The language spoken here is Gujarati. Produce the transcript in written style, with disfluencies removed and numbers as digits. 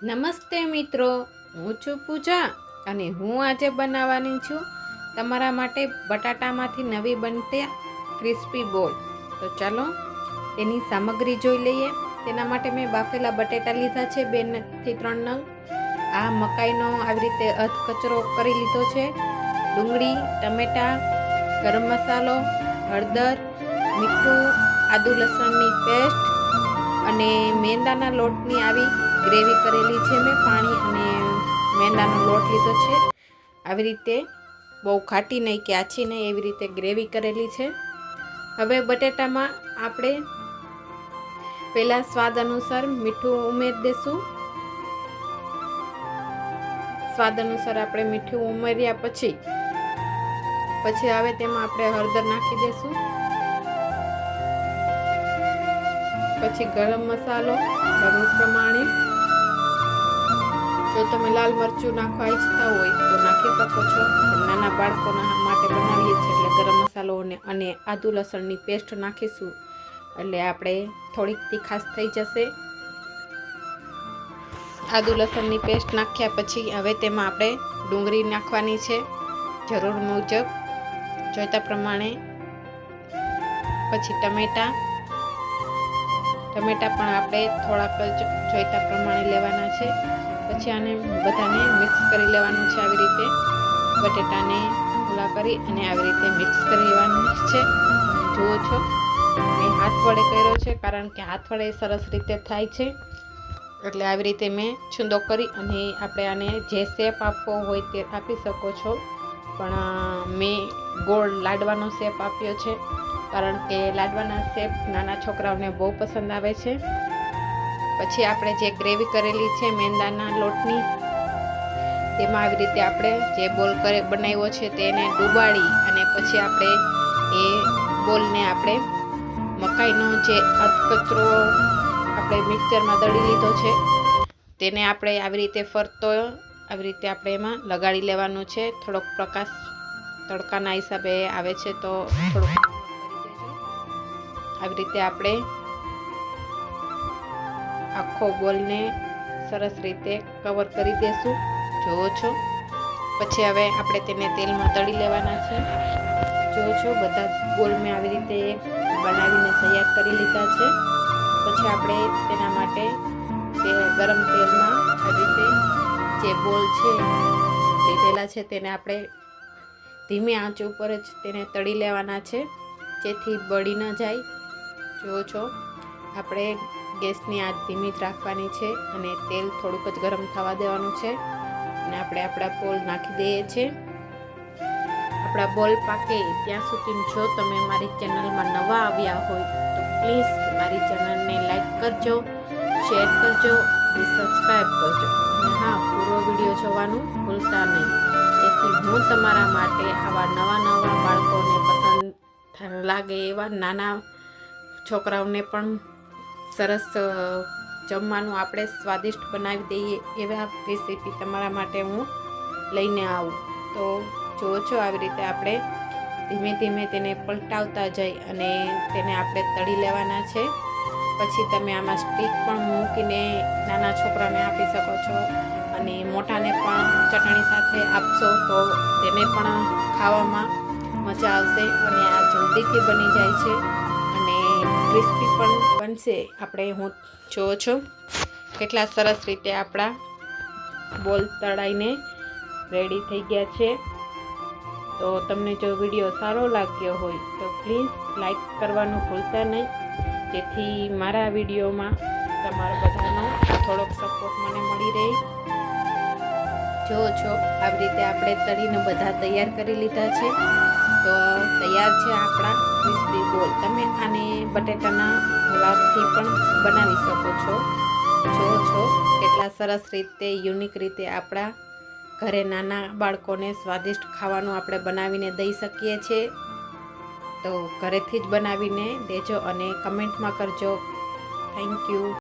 નમસ્તે મિત્રો, હું છું પૂજા અને હું આજે બનાવવાની છું તમારા માટે બટાટામાંથી નવી બનતી ક્રિસ્પી બોલ। તો ચાલો તેની સામગ્રી જોઈ લઈએ। તેના માટે મેં બાફેલા બટેટા લીધા છે 2 થી 3 નંગ। આ મકાઈનો આવી રીતે અધ કચરો કરી લીધો છે। ડુંગળી, ટમેટા, ગરમ મસાલો, હળદર, મીઠું, આદુ લસણની પેસ્ટ અને મેંદાના લોટની આવી ગ્રેવી કરેલી છે। મેં પાણી અને મેંદાનો લોટ લીધો છે। આવી રીતે બહુ ખાટી નહીં કે આછી નહીં, એવી રીતે ગ્રેવી કરેલી છે। હવે બટેટામાં આપણે પહેલાં સ્વાદ અનુસાર મીઠું ઉમેરી દઈશું। સ્વાદ અનુસાર આપણે મીઠું ઉમેર્યા પછી હવે તેમાં આપણે હળદર નાખી દઈશું। પછી ગરમ મસાલો જરૂર પ્રમાણે, જો તમે લાલ મરચું નાખવા ઈચ્છતા હોય તો નાખી શકો છો। નાના બાળકોના માટે બનાવીએ છીએ એટલે ગરમ મસાલો અને આદુ લસણની પેસ્ટ નાખીશું એટલે આપણે થોડીક તીખાશ થઈ જશે। આદુ લસણની પેસ્ટ નાખ્યા પછી હવે તેમાં આપણે ડુંગળી નાખવાની છે જરૂર મુજબ, જોઈતા પ્રમાણે। પછી ટમેટા પણ આપણે થોડાક જ જોઈતા પ્રમાણે લેવાના છે। પછી આને બધાને મિક્સ કરી લેવાનું છે। આવી રીતે બટેટાને ઓલા કરી અને આવી રીતે મિક્સ કરી લેવાનું છે। જુઓ છો, મેં હાથ વડે કર્યો છે કારણ કે હાથ વડે સરસ રીતે થાય છે, એટલે આવી રીતે મેં છૂંદો કરી અને આપણે આને જે શેપ આપવો હોય તે આપી શકો છો। પણ મેં ગોળ લાડવાનો શેપ આપ્યો છે કારણ કે લાડવાના શેપ નાના છોકરાઓને બહુ પસંદ આવે છે। પછી આપણે જે ગ્રેવી કરેલી છે મેંદાના લોટની, તેમાં આવી રીતે આપણે જે બોલ બનાવ્યો છે તેને ડૂબાડી અને પછી આપણે એ બોલને આપણે મકાઈનો જે અધકચરો આપણે મિક્સરમાં દળી લીધો છે તેને આપણે આવી રીતે ફરતો આવી રીતે આપણે એમાં લગાડી લેવાનું છે। થોડોક પ્રકાશ તડકાના હિસાબે આવે છે તો થોડુંક આવી રીતે આપણે આખો બોલને સરસ રીતે કવર કરી દેશું, જુઓ છો। પછી હવે આપણે તેને તેલમાં તળી લેવાના છે। જુઓ છો, બધા બોલ મેં આવી રીતે બનાવીને તૈયાર કરી લીધા છે। પછી આપણે તેના માટે ગરમ તેલમાં આવી રીતે જે બોલ છે લીધેલા છે તેને આપણે ધીમી આંચ ઉપર જ તેને તળી લેવાના છે જેથી બળી ન જાય। જુઓ છો, આપણે ગેસની આંચ ધીમી જ રાખવાની છે અને તેલ થોડુંક જ ગરમ થવા દેવાનું છે અને આપણે આપણા બોલ નાખી દઈએ છીએ। આપણા બોલ પાકે ત્યાં સુધી જો તમે મારી ચેનલમાં નવા આવ્યા હોય તો પ્લીઝ મારી ચેનલને લાઈક કરજો, શેર કરજો અને સબસ્ક્રાઈબ કરજો અને હા, પૂરો વિડીયો જોવાનું ભૂલતા નહીં, જેથી હું તમારા માટે આવા નવા બાળકોને પસંદ લાગે એવા નાના છોકરાઓને પણ સરસ જમવાનું આપણે સ્વાદિષ્ટ બનાવી દઈએ એવા રેસીપી તમારા માટે હું લઈને આવું। તો જુઓ છો, આવી રીતે આપણે ધીમે ધીમે તેને પલટાવતા જઈ અને તેને આપણે તળી લેવાના છે। પછી તમે આમાં સ્ટીક પણ મૂકીને નાના છોકરાને આપી શકો છો અને મોટાને પણ ચટણી સાથે આપશો તો તેને પણ ખાવામાં મજા આવશે અને આ જલ્દીથી બની જાય છે અને ક્રિસ્પી પણ બનશે। હું જુઓ છો કેટલા સરસ રીતે આપણા બોલ તળાઈને રેડી થઈ ગયા છે। તો તમને જો વિડીયો સારો લાગ્યો હોય તો પ્લીઝ લાઈક કરવાનું ભૂલતા નહીં, જેથી મારા વિડીયોમાં તમારા બધાનો થોડોક સપોર્ટ મને મળી રહે। જુઓ છો, આવી રીતે આપણે તળીને બધા તૈયાર કરી લીધા છે। તો તૈયાર છે આપણા ક્રિસ્પી બોલ। તમે આને બટેટાના પુલાવથી પણ બનાવી શકો છો। જુઓ છો, કેટલા સરસ રીતે યુનિક રીતે આપણા ઘરે નાના બાળકોને સ્વાદિષ્ટ ખાવાનું આપણે બનાવીને દઈ શકીએ છીએ। તો ઘરેથી જ બનાવીને દેજો અને કમેન્ટમાં કરજો। Thank you.